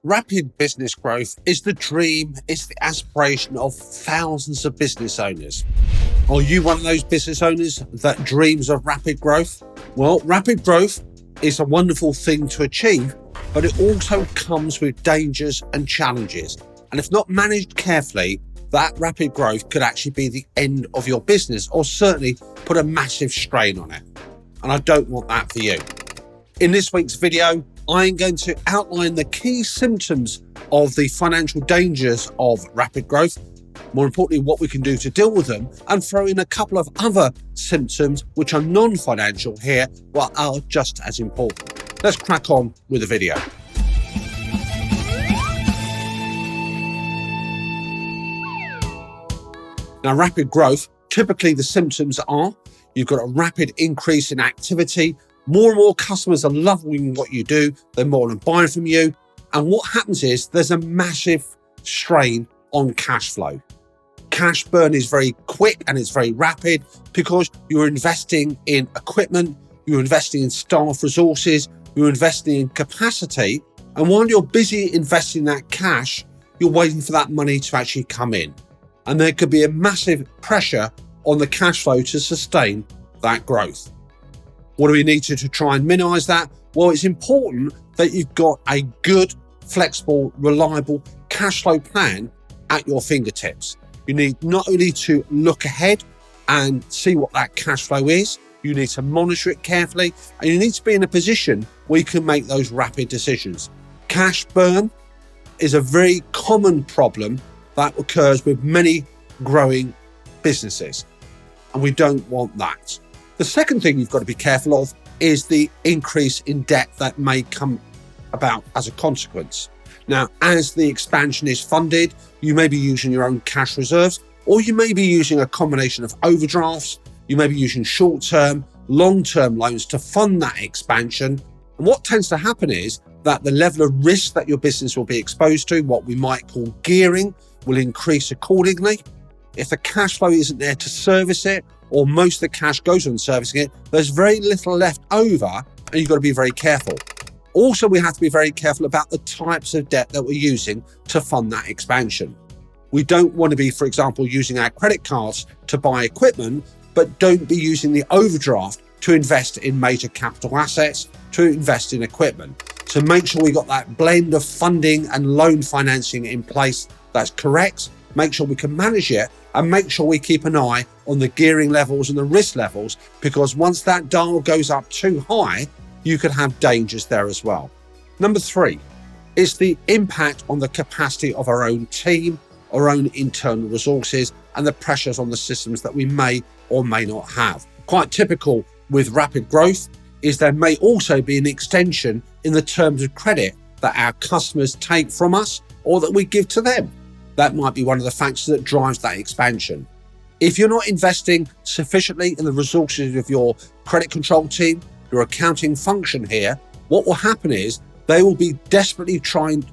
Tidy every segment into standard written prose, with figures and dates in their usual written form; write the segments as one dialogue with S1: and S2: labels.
S1: Rapid business growth is the dream, it's the aspiration of thousands of business owners. Are you one of those business owners that dreams of rapid growth? Well, rapid growth is a wonderful thing to achieve, but it also comes with dangers and challenges. And if not managed carefully, that rapid growth could actually be the end of your business, or certainly put a massive strain on it. And I don't want that for you. In this week's video, I'm going to outline the key symptoms of the financial dangers of rapid growth, more importantly, what we can do to deal with them, and throw in a couple of other symptoms which are non-financial here, but are just as important. Let's crack on with the video. Now, rapid growth, typically the symptoms are you've got a rapid increase in activity. More and more customers are loving what you do. They're more than buying from you. And what happens is there's a massive strain on cash flow. Cash burn is very quick and it's very rapid because you're investing in equipment, you're investing in staff resources, you're investing in capacity. And while you're busy investing that cash, you're waiting for that money to actually come in. And there could be a massive pressure on the cash flow to sustain that growth. What do we need to try and minimize that? Well, it's important that you've got a good, flexible, reliable cash flow plan at your fingertips. You need not only to look ahead and see what that cash flow is, you need to monitor it carefully, and you need to be in a position where you can make those rapid decisions. Cash burn is a very common problem that occurs with many growing businesses, and we don't want that. The second thing you've got to be careful of is the increase in debt that may come about as a consequence. Now, as the expansion is funded, you may be using your own cash reserves, or you may be using a combination of overdrafts. You may be using short-term, long-term loans to fund that expansion. And what tends to happen is that the level of risk that your business will be exposed to, what we might call gearing, will increase accordingly. If the cash flow isn't there to service it, or most of the cash goes on servicing it, there's very little left over, and you've got to be very careful. Also, we have to be very careful about the types of debt that we're using to fund that expansion. We don't want to be, for example, using our credit cards to buy equipment, but don't be using the overdraft to invest in major capital assets, to invest in equipment. So make sure we got that blend of funding and loan financing in place that's correct. Make sure we can manage it, and make sure we keep an eye on the gearing levels and the risk levels, because once that dial goes up too high, you could have dangers there as well. Number 3 is the impact on the capacity of our own team, our own internal resources, and the pressures on the systems that we may or may not have. Quite typical with rapid growth is there may also be an extension in the terms of credit that our customers take from us or that we give to them. That might be one of the factors that drives that expansion. If you're not investing sufficiently in the resources of your credit control team, your accounting function here, what will happen is they will be desperately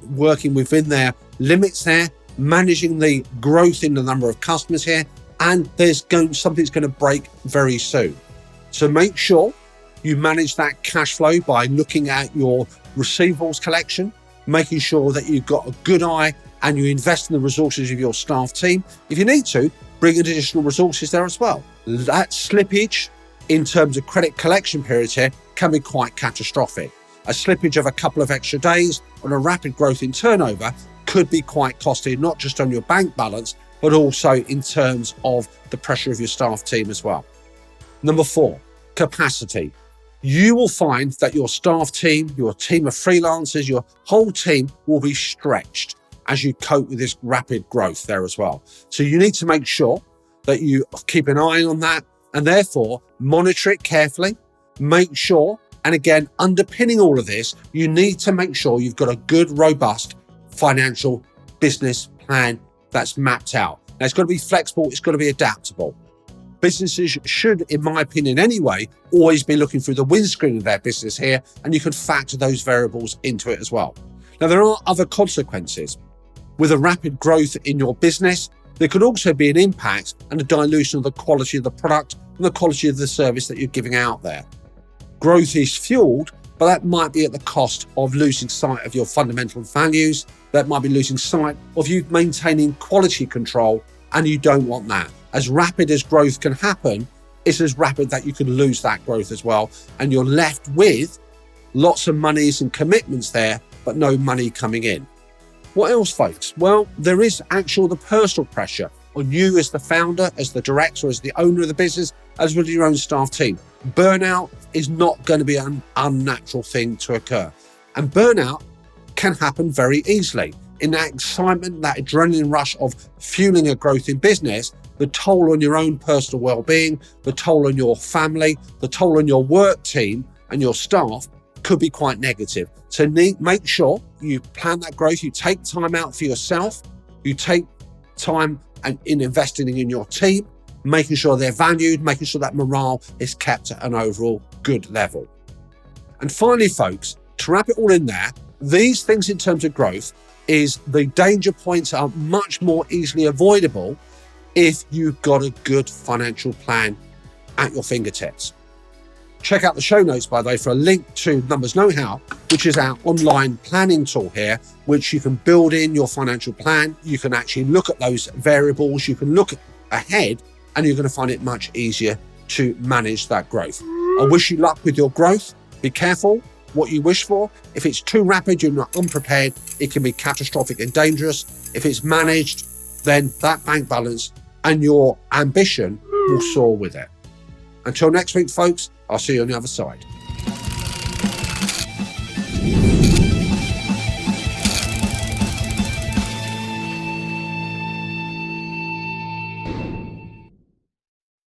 S1: working within their limits there, managing the growth in the number of customers here, and something's going to break very soon. So make sure you manage that cash flow by looking at your receivables collection, making sure that you've got a good eye and you invest in the resources of your staff team. If you need to, bring in additional resources there as well. That slippage in terms of credit collection periods here can be quite catastrophic. A slippage of a couple of extra days on a rapid growth in turnover could be quite costly, not just on your bank balance, but also in terms of the pressure of your staff team as well. Number 4, capacity. You will find that your staff team, your team of freelancers, your whole team will be stretched as you cope with this rapid growth there as well. So you need to make sure that you keep an eye on that and therefore monitor it carefully. Make sure, and again, underpinning all of this, you need to make sure you've got a good, robust financial business plan that's mapped out. Now, it's got to be flexible, it's got to be adaptable. Businesses should, in my opinion anyway, always be looking through the windscreen of their business here, and you can factor those variables into it as well. Now, there are other consequences. With a rapid growth in your business, there could also be an impact and a dilution of the quality of the product and the quality of the service that you're giving out there. Growth is fueled but that might be at the cost of losing sight of your fundamental values. That might be losing sight of you maintaining quality control, and you don't want that. As rapid as growth can happen, it's as rapid that you can lose that growth as well, and you're left with lots of monies and commitments there, but no money coming in. What else, folks? Well, there is the personal pressure on you as the founder, as the director, as the owner of the business, as well as your own staff team. Burnout is not going to be an unnatural thing to occur. And burnout can happen very easily. In that excitement, that adrenaline rush of fueling a growth in business, the toll on your own personal well-being, the toll on your family, the toll on your work team and your staff could be quite negative. So make sure you plan that growth, you take time out for yourself, you take time in investing in your team, making sure they're valued, making sure that morale is kept at an overall good level. And finally, folks, to wrap it all in there, these things in terms of growth is the danger points are much more easily avoidable if you've got a good financial plan at your fingertips. Check out the show notes, by the way, for a link to Numbers Know How, which is our online planning tool here, which you can build in your financial plan. You can actually look at those variables. You can look ahead, and you're going to find it much easier to manage that growth. I wish you luck with your growth. Be careful what you wish for. If it's too rapid, you're not unprepared, it can be catastrophic and dangerous. If it's managed, then that bank balance and your ambition will soar with it. Until next week, folks, I'll see you on the other side.